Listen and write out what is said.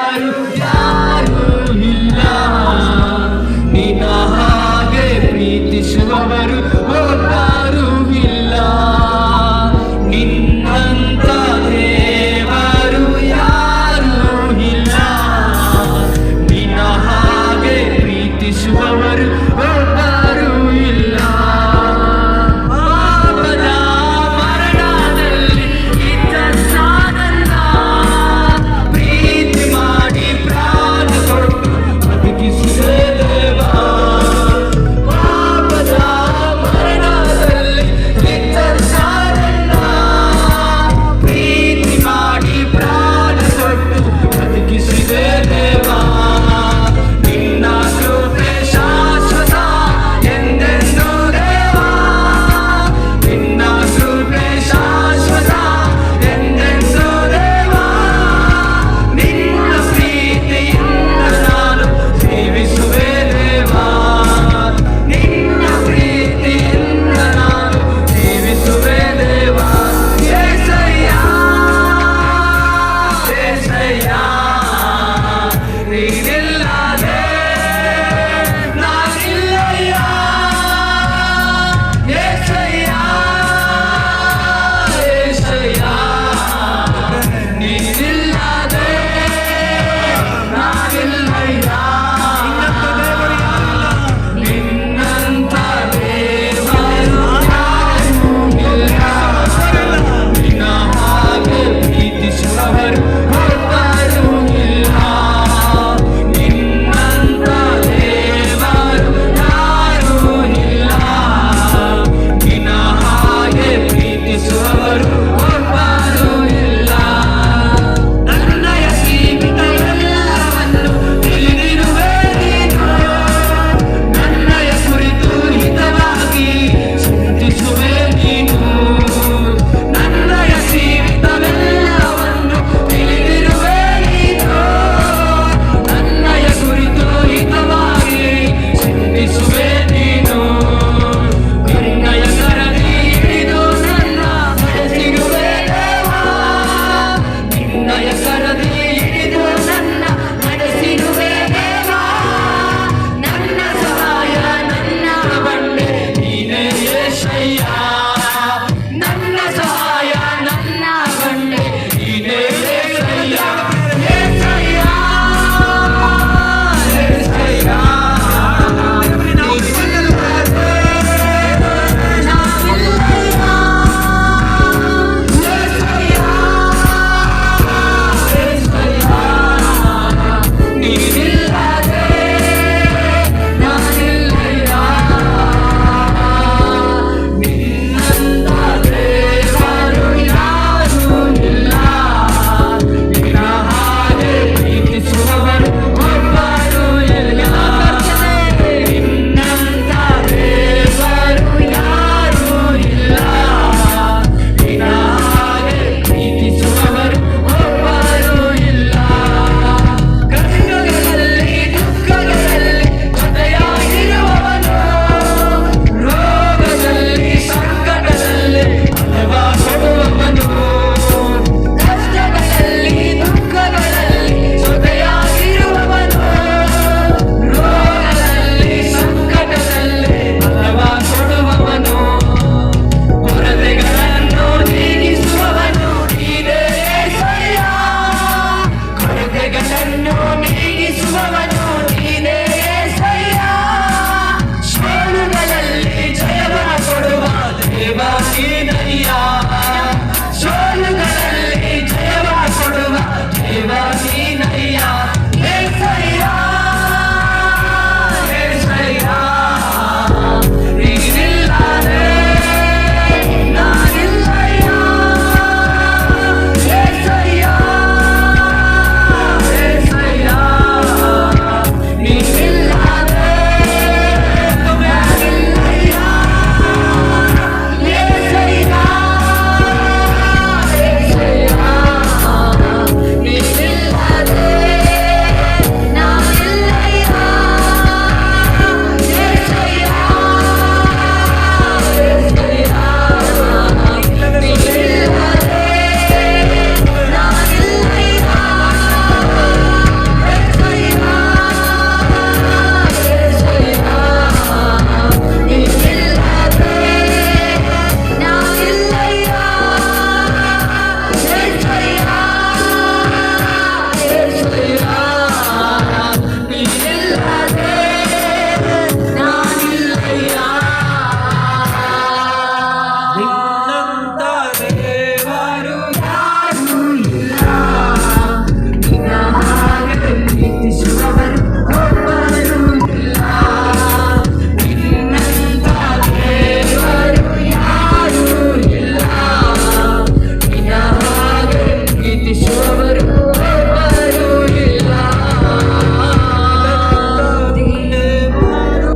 ಯಾರು ಯಾರು ಇಲ್ಲ. ನಿನ್ನ ಹಾಗೆ ಪ್ರೀತಿಸುವವರು ಒಬ್ಬರು ಇಲ್ಲ. ನಿನ್ನಂತ ದೇವರು ಯಾರು ಇಲ್ಲ. ನಿನ್ನ ಹಾಗೆ ಪ್ರೀತಿಸುವವರು ಒಬ್ಬರು ಇಲ್ಲ. ಪಾಪದ ಮರಣದಲ್ಲಿ ಇದ್ದ ಸಾಧನ ಪ್ರೀತಿ ಮಾಡಿ ಪ್ರಾಣ ಕೊಟ್ಟು ಬದುಕಿಸಿದೆ ದೇವ. ಪಾಪದ ಮರಣದಲ್ಲಿ ಇದ್ದ ಸಾಧನ ಪ್ರೀತಿ ಮಾಡಿ ಪ್ರಾಣ ಕೊಟ್ಟು ಬದುಕಿಸಿದೆ ದೇವ. ನಿನ್ನ ಕೃಪೆ ಶಾಶ್ವತ ಎಂದೆಂದೂ ದೇವ. ನಿನ್ನ ಕೃಪೆ ಶಾಶ್ವತ ಎಂದೆಂದೂ ದೇವ. ನಿನ್ನ ಪ್ರೀತಿಯಿಂದ ನಾನು ಜೀವಿಸುವೆ ದೇವ. ನಿನ್ನ ಪ್ರೀತಿಯಿಂದ ನಾನು ಜೀವಿಸುವೆ ದೇವ. యేసయ్య యేసయ్య ನೀನಿಲ್ಲದೆ ನಾನಿಲ್ಲಯ್ಯ. యేసయ్య యేసయ్య ನೀನಿಲ್ಲದೆ ನಾನಿಲ್ಲಯ್ಯ. ನಿನ್ನಂತ ದೇವರು ಯಾರೂ ಇಲ್ಲ. ನಿನ್ನ ಹಾಗೆ ಪ್ರೀತಿಸುವವರು ಒಬ್ಬರು ಇಲ್ಲ. ನಿನ್ನಂತ ದೇವರು ಯಾರೂ ಇಲ್ಲ. ನಿನ್ನ ಹಾಗೆ ಪ್ರೀತಿಸುವವರು ಒಬ್ಬರು ಇಲ್ಲ. ನನ್ನಯ ಜೀವಿತ ಎಲ್ಲವನ್ನು ತಿಳಿದಿರುವೆ ನೀನು. ನನ್ನಯ ಕುರಿತು ಹಿತವಾಗಿ ಚಿಂತಿಸುವೆ ನೀನು. ನನ್ನಯ ಜೀವಿತವೆಲ್ಲವನ್ನು ತಿಳಿದಿರುವೆ ನೀನು. ನನ್ನಯ ಕುರಿತು ಹಿತವಾಗಿ ಚಿಂತಿಸುವೆ ನೀನು. ನಿನ್ನಯ ಕರದಿ ಹಿಡಿದು ನನ್ನ ನಡೆಸಿರುವೆ ದೇವ. ನಿನ್ನಯ ಕರದಿ ಹಿಡಿದು ನನ್ನ ನಡೆಸಿರುವೆ ದೇವ. ನನ್ನ ಸಹಾಯ ನನ್ನ ಬಂಡೆ ನೀನೇ యేసయ్య. ನನ್ನ ಸಹಾಯ ನನ್ನ ಬಂಡೆ ನೀನೇ యేసయ్య. యేసయ్య యేసయ్ಯ ನೀನಿಲ್ಲದೆ ನಾನಿಲ್ಲಯ್ಯ. ನಿನ್ನಂತ ದೇವರು ಯಾರೂ ಇಲ್ಲ. ನಿನ್ನ ಹಾಗೆ ಪ್ರೀತಿಸುವವರು ಒಬ್ಬರು ಇಲ್ಲ. ನಿನ್ನಂತ ದೇವರು ಯಾರೂ ಇಲ್ಲ. ನಿನ್ನ ಹಾಗೆ ಪ್ರೀತಿಸುವವರು ಒಬ್ಬರು ಇಲ್ಲ. ಕಷ್ಟಗಳಲ್ಲಿ ದುಃಖಗಳಲ್ಲಿ ಜೊತೆಯಾಗಿರುವವನು. ರೋಗದಲ್ಲಿ ಸಂಕಟದಲ್ಲಿ ಅಲವ ಕೊಡುವವನು. ಕಷ್ಟಗಳಲ್ಲಿ ದುಃಖಗಳಲ್ಲಿ ಜೊತೆಯಾಗಿರುವವನು. ರೋಗದಲ್ಲಿ ಸಂಕಟದಲ್ಲಿ ಅಲವ ಕೊಡುವವನು. ಕೊರತೆಗಳನ್ನು ನೀಗಿಸುವವನು ನೀನೇ యేసయ్య. ಕೊರತೆಗಳನ್ನು ನೀಗಿಸುವವನು